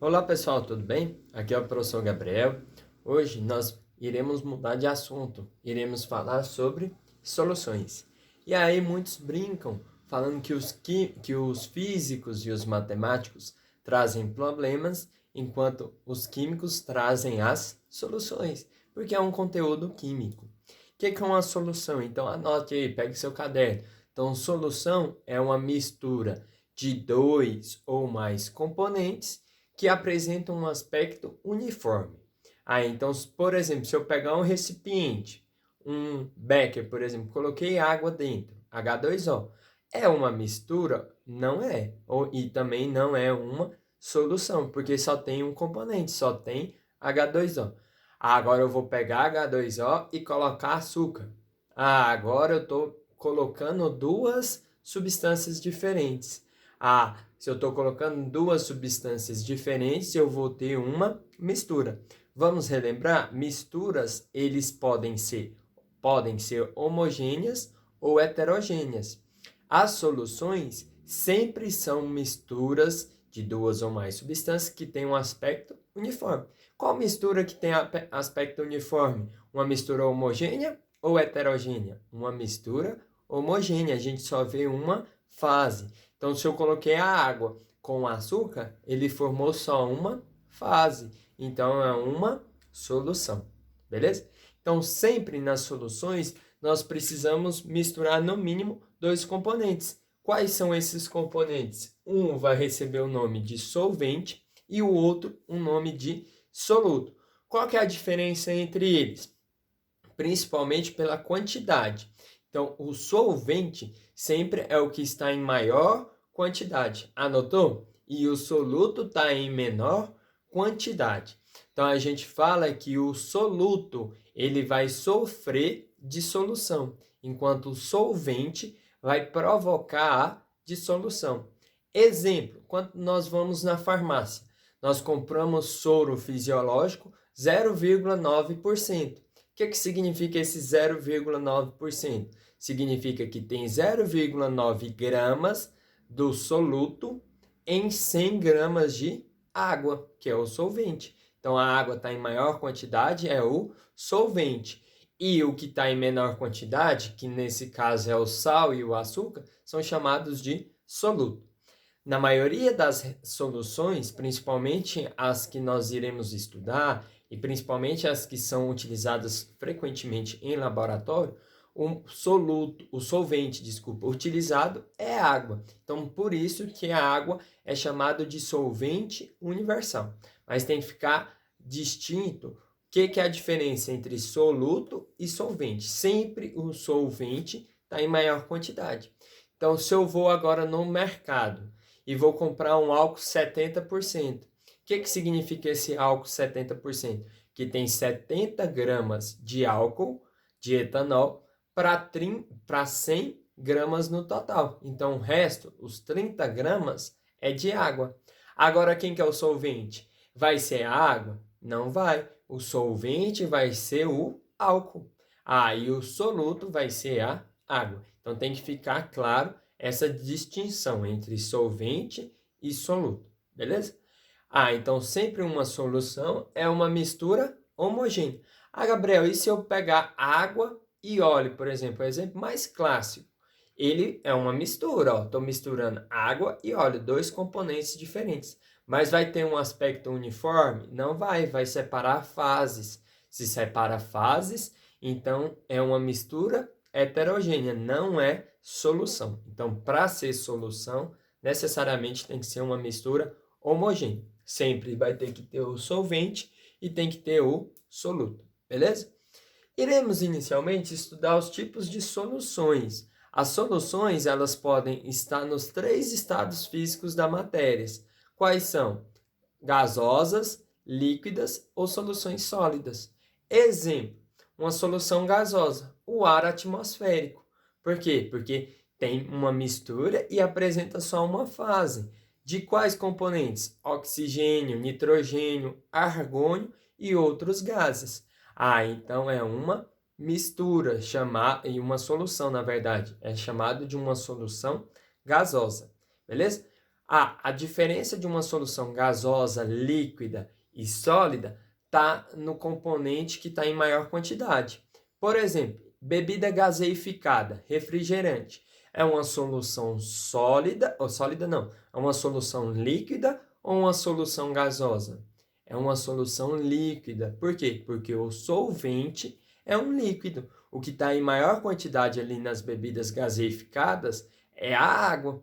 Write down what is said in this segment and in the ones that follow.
Olá pessoal, tudo bem? Aqui é o professor Gabriel. Hoje nós iremos mudar de assunto, iremos falar sobre soluções. E aí muitos brincam falando que os físicos e os matemáticos trazem problemas, enquanto os químicos trazem as soluções, porque é um conteúdo químico. O que é uma solução? Então anote aí, pegue seu caderno. Então, solução é uma mistura de dois ou mais componentes que apresentam um aspecto uniforme. Então, por exemplo, se eu pegar um recipiente, um becker, por exemplo, coloquei água dentro, H2O, é uma mistura? Não é. E também não é uma solução, porque só tem um componente, só tem H2O. Agora eu vou pegar H2O e colocar açúcar. Agora eu estou colocando duas substâncias diferentes. Se eu estou colocando duas substâncias diferentes, eu vou ter uma mistura. Vamos relembrar? Misturas, eles podem ser homogêneas ou heterogêneas. As soluções sempre são misturas de duas ou mais substâncias que têm um aspecto uniforme. Qual mistura que tem aspecto uniforme? Uma mistura homogênea ou heterogênea? Uma mistura homogênea. A gente só vê uma fase. Então, se eu coloquei a água com açúcar, ele formou só uma fase. Então, é uma solução. Beleza? Então, sempre nas soluções, nós precisamos misturar no mínimo dois componentes. Quais são esses componentes? Um vai receber o nome de solvente e o outro um nome de soluto. Qual que é a diferença entre eles? Principalmente pela quantidade. Então, o solvente sempre é o que está em maior quantidade. Anotou? E o soluto está em menor quantidade. Então, a gente fala que o soluto ele vai sofrer dissolução, enquanto o solvente vai provocar a dissolução. Exemplo, quando nós vamos na farmácia, nós compramos soro fisiológico 0,9%. O que significa esse 0,9%? Significa que tem 0,9 gramas do soluto em 100 gramas de água, que é o solvente. Então, a água está em maior quantidade, é o solvente. E o que está em menor quantidade, que nesse caso é o sal e o açúcar, são chamados de soluto. Na maioria das soluções, principalmente as que nós iremos estudar, e principalmente as que são utilizadas frequentemente em laboratório, o solvente, utilizado é água. Então, por isso que a água é chamada de solvente universal. Mas tem que ficar distinto o que é a diferença entre soluto e solvente. Sempre o solvente está em maior quantidade. Então, se eu vou agora no mercado e vou comprar um álcool 70%, o que significa esse álcool 70%? Que tem 70 gramas de álcool, de etanol, para 100 gramas no total. Então, o resto, os 30 gramas, é de água. Agora, quem que é o solvente? Vai ser a água? Não vai. O solvente vai ser o álcool. E o soluto vai ser a água. Então, tem que ficar claro essa distinção entre solvente e soluto. Beleza? Então sempre uma solução é uma mistura homogênea. Gabriel, e se eu pegar água e óleo, por exemplo, o exemplo mais clássico? Ele é uma mistura, estou misturando água e óleo, dois componentes diferentes. Mas vai ter um aspecto uniforme? Não vai separar fases. Se separa fases, então é uma mistura heterogênea, não é solução. Então, para ser solução, necessariamente tem que ser uma mistura homogênea. Sempre vai ter que ter o solvente e tem que ter o soluto, beleza? Iremos inicialmente estudar os tipos de soluções. As soluções, elas podem estar nos três estados físicos da matéria. Quais são? Gasosas, líquidas ou soluções sólidas. Exemplo, uma solução gasosa, o ar atmosférico. Por quê? Porque tem uma mistura e apresenta só uma fase. De quais componentes? Oxigênio, nitrogênio, argônio e outros gases. Então é uma mistura, e uma solução, na verdade, é chamado de uma solução gasosa, beleza? A diferença de uma solução gasosa, líquida e sólida está no componente que está em maior quantidade. Por exemplo, bebida gaseificada, refrigerante, é uma solução sólida, ou sólida não, é uma solução líquida ou uma solução gasosa? É uma solução líquida. Por quê? Porque o solvente é um líquido. O que está em maior quantidade ali nas bebidas gaseificadas é a água.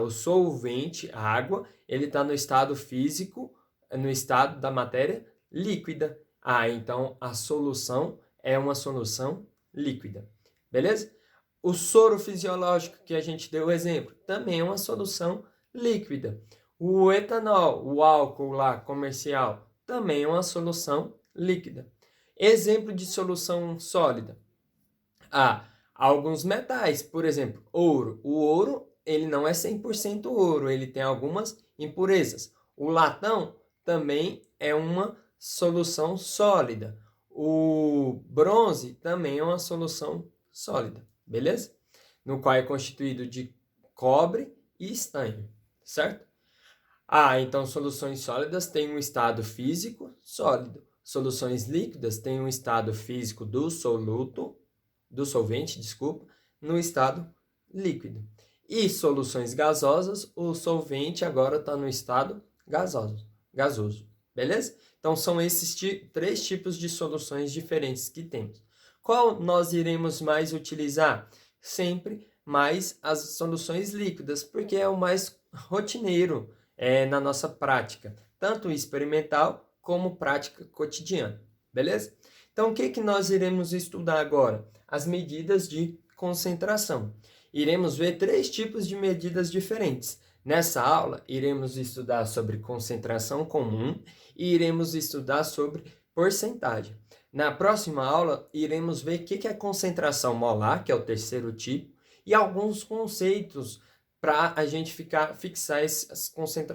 O solvente, a água, ele está no estado físico, no estado da matéria líquida. Então a solução é uma solução líquida. Beleza? O soro fisiológico que a gente deu o exemplo também é uma solução líquida. O etanol, o álcool lá comercial, também é uma solução líquida. Exemplo de solução sólida. Alguns metais, por exemplo, ouro. O ouro, ele não é 100% ouro, ele tem algumas impurezas. O latão também é uma solução sólida. O bronze também é uma solução sólida, beleza? No qual é constituído de cobre e estanho, certo? Então soluções sólidas têm um estado físico sólido. Soluções líquidas têm um estado físico do solvente, no estado líquido. E soluções gasosas, o solvente agora está no estado gasoso, beleza? Então são esses três tipos de soluções diferentes que temos. Qual nós iremos mais utilizar? Sempre mais as soluções líquidas, porque é o mais rotineiro na nossa prática, tanto experimental como prática cotidiana, beleza? Então, o que nós iremos estudar agora? As medidas de concentração. Iremos ver três tipos de medidas diferentes. Nessa aula, iremos estudar sobre concentração comum e iremos estudar sobre porcentagem. Na próxima aula, iremos ver o que é concentração molar, que é o terceiro tipo, e alguns conceitos para a gente fixar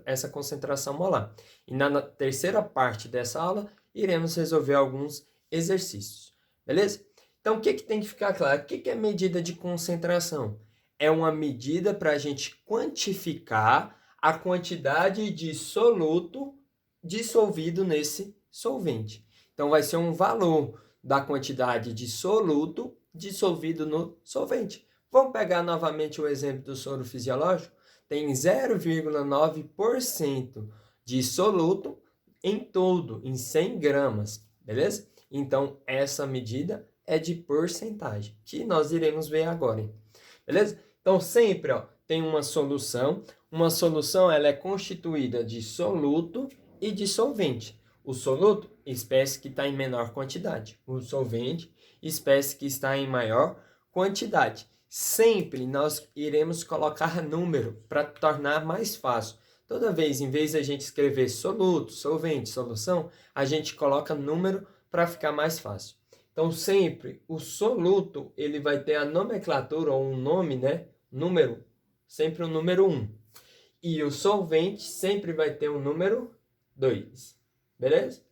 essa concentração molar. E na terceira parte dessa aula, iremos resolver alguns exercícios, beleza? Então, o que tem que ficar claro? O que é medida de concentração? É uma medida para a gente quantificar a quantidade de soluto dissolvido nesse solvente. Então, vai ser um valor da quantidade de soluto dissolvido no solvente. Vamos pegar novamente o exemplo do soro fisiológico? Tem 0,9% de soluto em todo, em 100 gramas, beleza? Então, essa medida é de porcentagem, que nós iremos ver agora, hein? Beleza? Então, sempre tem uma solução. Uma solução ela é constituída de soluto e de solvente. O soluto, espécie que está em menor quantidade. O solvente, espécie que está em maior quantidade. Sempre nós iremos colocar número para tornar mais fácil. Toda vez, em vez de a gente escrever soluto, solvente, solução, a gente coloca número para ficar mais fácil. Então, sempre o soluto, ele vai ter a nomenclatura ou um nome, né? Número, sempre o número 1. E o solvente sempre vai ter o número 2. Beleza?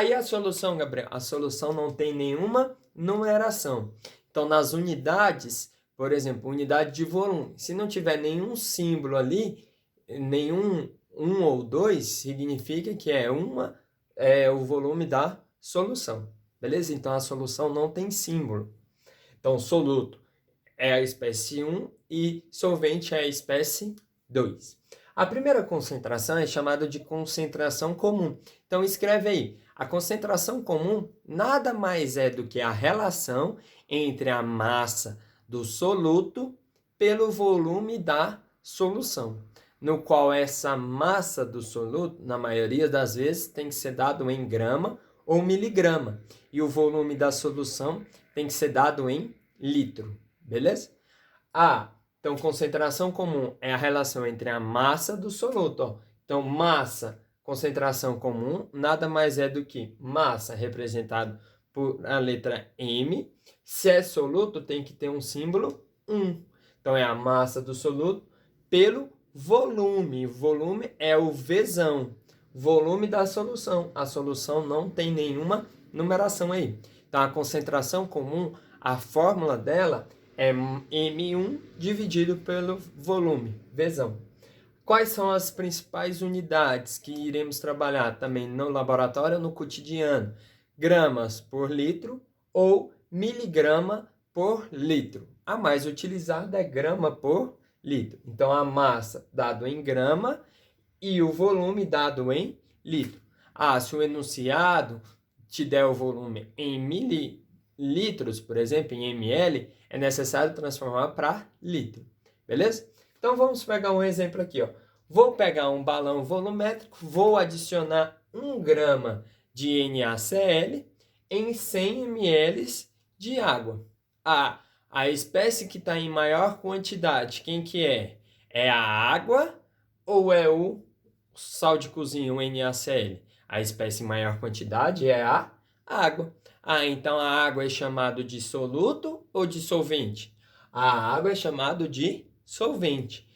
E a solução, Gabriel? A solução não tem nenhuma numeração. Então, nas unidades, por exemplo, unidade de volume, se não tiver nenhum símbolo ali, nenhum 1 ou 2, significa que é o volume da solução. Beleza? Então, a solução não tem símbolo. Então, soluto é a espécie 1 e solvente é a espécie 2. A primeira concentração é chamada de concentração comum. Então, escreve aí. A concentração comum nada mais é do que a relação entre a massa do soluto pelo volume da solução, no qual essa massa do soluto, na maioria das vezes, tem que ser dado em grama ou miligrama, e o volume da solução tem que ser dado em litro, beleza? Então concentração comum é a relação entre a massa do soluto. Então massa, concentração comum, nada mais é do que massa representado por a letra M. Se é soluto, tem que ter um símbolo 1. Então é a massa do soluto pelo volume. Volume é o Vzão. Volume da solução. A solução não tem nenhuma numeração aí. Então, a concentração comum, a fórmula dela é M1 dividido pelo volume, Vzão. Quais são as principais unidades que iremos trabalhar também no laboratório ou no cotidiano? Gramas por litro ou miligrama por litro. A mais utilizada é grama por litro. Então, a massa dado em grama e o volume dado em litro. Se o enunciado te der o volume em mililitros, por exemplo, em ml, é necessário transformar para litro. Beleza? Então, vamos pegar um exemplo aqui, ó. Vou pegar um balão volumétrico, vou adicionar 1 grama de NaCl em 100 ml de água. A espécie que está em maior quantidade, quem que é? É a água ou é o sal de cozinha, o NaCl? A espécie em maior quantidade é a água. Então a água é chamado de soluto ou de solvente? A água é chamado de solvente.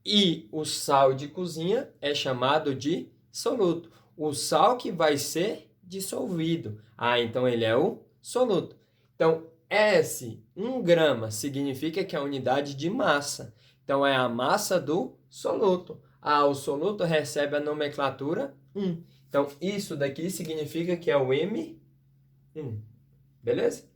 E o sal de cozinha é chamado de soluto. O sal que vai ser dissolvido. Então ele é o soluto. Então, S, 1 grama, significa que é a unidade de massa. Então, é a massa do soluto. O soluto recebe a nomenclatura 1. Então, isso daqui significa que é o M1. Beleza?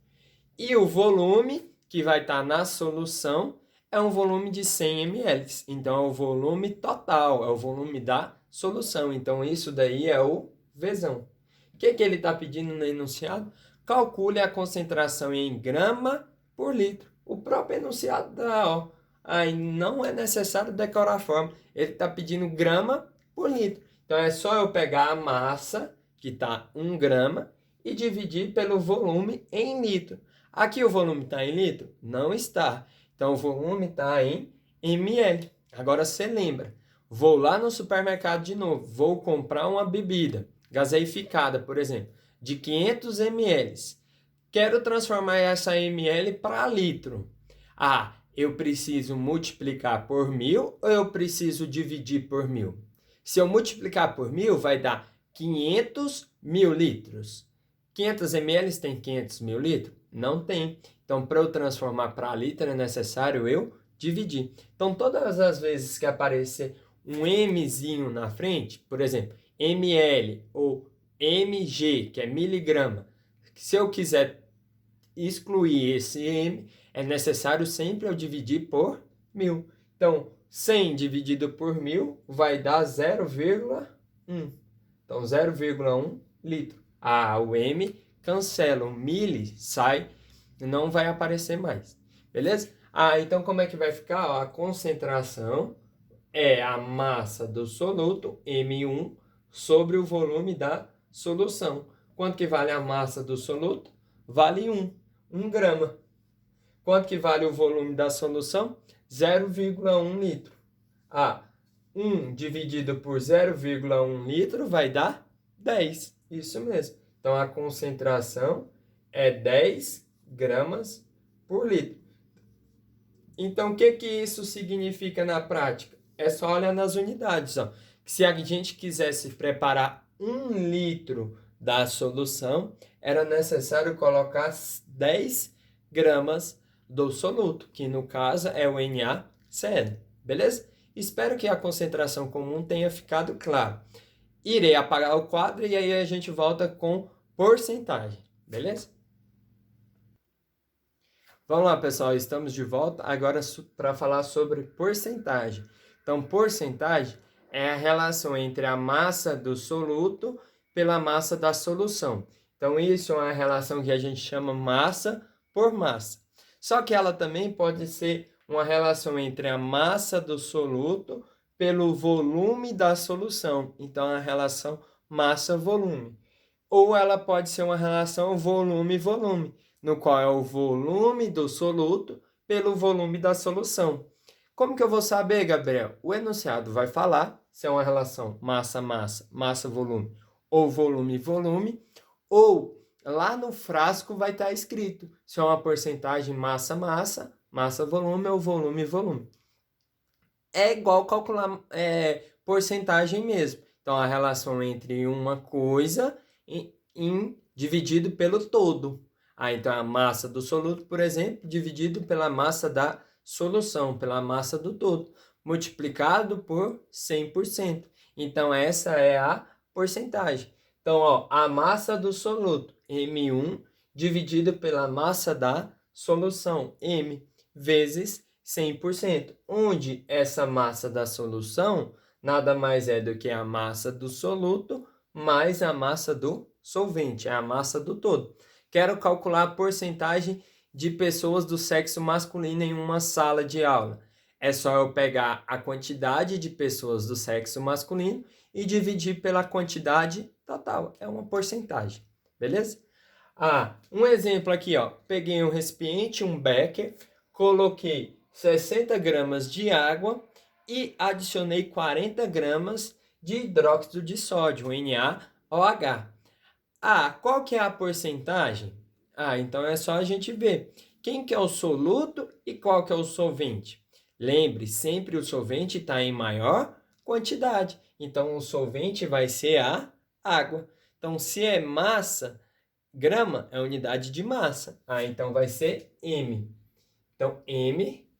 E o volume que vai estar na solução é um volume de 100 ml. Então, é o volume total, é o volume da solução. Então, isso daí é o Vzão. O que ele está pedindo no enunciado? Calcule a concentração em grama por litro. O próprio enunciado dá, ó. Aí não é necessário decorar a fórmula. Ele está pedindo grama por litro. Então, é só eu pegar a massa, que está 1 grama, e dividir pelo volume em litro. Aqui o volume está em litro? Não está. Então, o volume está em ml. Agora, você lembra. Vou lá no supermercado de novo. Vou comprar uma bebida gaseificada, por exemplo, de 500 ml. Quero transformar essa ml para litro. Eu preciso multiplicar por 1.000 ou eu preciso dividir por 1.000? Se eu multiplicar por 1.000, vai dar 500 mil litros. 500 ml tem 500 mil litros? Não tem. Então, para eu transformar para litro, é necessário eu dividir. Então, todas as vezes que aparecer um Mzinho na frente, por exemplo, ml ou mg, que é miligrama, se eu quiser excluir esse m, é necessário sempre eu dividir por 1.000. Então, 100 dividido por 1.000 vai dar 0,1. Então, 0,1 litro. O m cancela, o mili sai, não vai aparecer mais. Beleza? Então como é que vai ficar? A concentração é a massa do soluto, M1, sobre o volume da solução. Quanto que vale a massa do soluto? Vale 1 grama. Quanto que vale o volume da solução? 0,1 litro. 1 dividido por 0,1 litro vai dar 10. Isso mesmo. Então, a concentração é 10 gramas por litro. Então, o que isso significa na prática? É só olhar nas unidades. Ó. Se a gente quisesse preparar 1 litro da solução, era necessário colocar 10 gramas do soluto, que no caso é o NaCl. Beleza? Espero que a concentração comum tenha ficado claro. Irei apagar o quadro e aí a gente volta com porcentagem. Beleza? Vamos lá, pessoal, estamos de volta agora para falar sobre porcentagem. Então, porcentagem é a relação entre a massa do soluto pela massa da solução. Então, isso é uma relação que a gente chama massa por massa. Só que ela também pode ser uma relação entre a massa do soluto pelo volume da solução. Então, a relação massa-volume. Ou ela pode ser uma relação volume-volume, no qual é o volume do soluto pelo volume da solução. Como que eu vou saber, Gabriel? O enunciado vai falar se é uma relação massa-massa, massa-volume ou volume-volume, ou lá no frasco vai estar escrito se é uma porcentagem massa-massa, massa-volume ou volume-volume. É igual calcular porcentagem mesmo. Então, a relação entre uma coisa dividido pelo todo. Então, a massa do soluto, por exemplo, dividido pela massa da solução, pela massa do todo. multiplicado por 100%. Então, essa é a porcentagem. Então, ó, a massa do soluto, M1, dividido pela massa da solução, M, vezes 100%. Onde essa massa da solução nada mais é do que a massa do soluto mais a massa do solvente, é a massa do todo. Quero calcular a porcentagem de pessoas do sexo masculino em uma sala de aula. É só eu pegar a quantidade de pessoas do sexo masculino e dividir pela quantidade total. É uma porcentagem, beleza? Um exemplo aqui, ó. Peguei um recipiente, um becker, coloquei 60 gramas de água e adicionei 40 gramas de hidróxido de sódio, NaOH. Qual que é a porcentagem? Então é só a gente ver quem que é o soluto e qual que é o solvente. Lembre, sempre o solvente está em maior quantidade. Então, o solvente vai ser a água. Então, se é massa, grama é unidade de massa. Então, vai ser M. Então, M,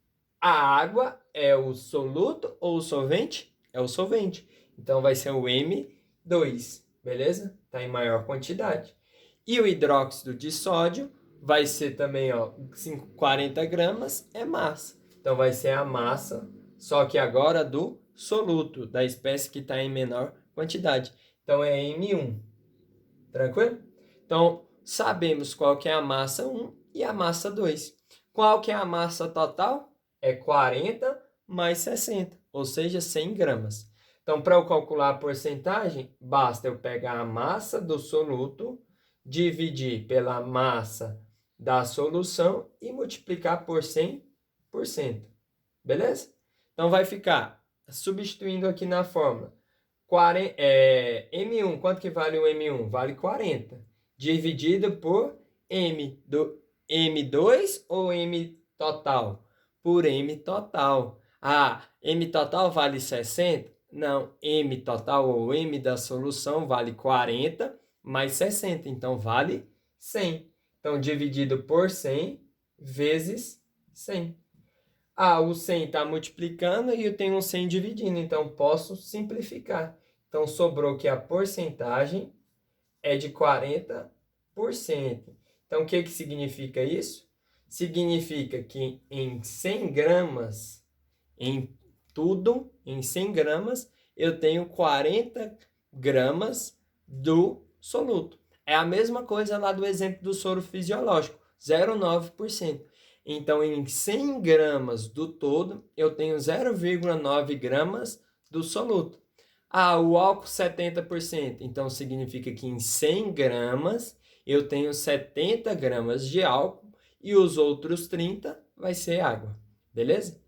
a água é o soluto ou o solvente? É o solvente. Então, vai ser o M2, beleza? Está em maior quantidade. E o hidróxido de sódio vai ser também, ó, 40 gramas é massa. Então, vai ser a massa, só que agora do soluto, da espécie que está em menor quantidade. Então, é M1. Tranquilo? Então, sabemos qual que é a massa 1 e a massa 2. Qual que é a massa total? É 40 mais 60, ou seja, 100 gramas. Então, para eu calcular a porcentagem, basta eu pegar a massa do soluto, dividir pela massa da solução e multiplicar por 100%. Beleza? Então, vai ficar, substituindo aqui na fórmula, M1, quanto que vale o M1? Vale 40. Dividido por M2 ou M total? Por M total. M total vale 60? Não, M total ou M da solução vale 40 mais 60, então vale 100. Então, dividido por 100 vezes 100. O 100 está multiplicando e eu tenho um 100 dividindo, então posso simplificar. Então, sobrou que a porcentagem é de 40%. Então, o que significa isso? Significa que em 100 gramas, em 100 gramas, eu tenho 40 gramas do soluto. É a mesma coisa lá do exemplo do soro fisiológico, 0,9%. Então, em 100 gramas do todo, eu tenho 0,9 gramas do soluto. O álcool 70%. Então, significa que em 100 gramas, eu tenho 70 gramas de álcool e os outros 30 vai ser água. Beleza?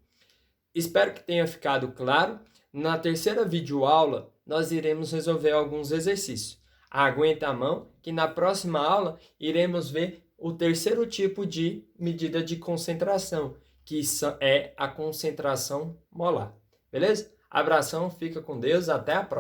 Espero que tenha ficado claro. Na terceira videoaula, nós iremos resolver alguns exercícios. Aguenta a mão, que na próxima aula iremos ver o terceiro tipo de medida de concentração, que é a concentração molar. Beleza? Abração, fica com Deus, até a próxima.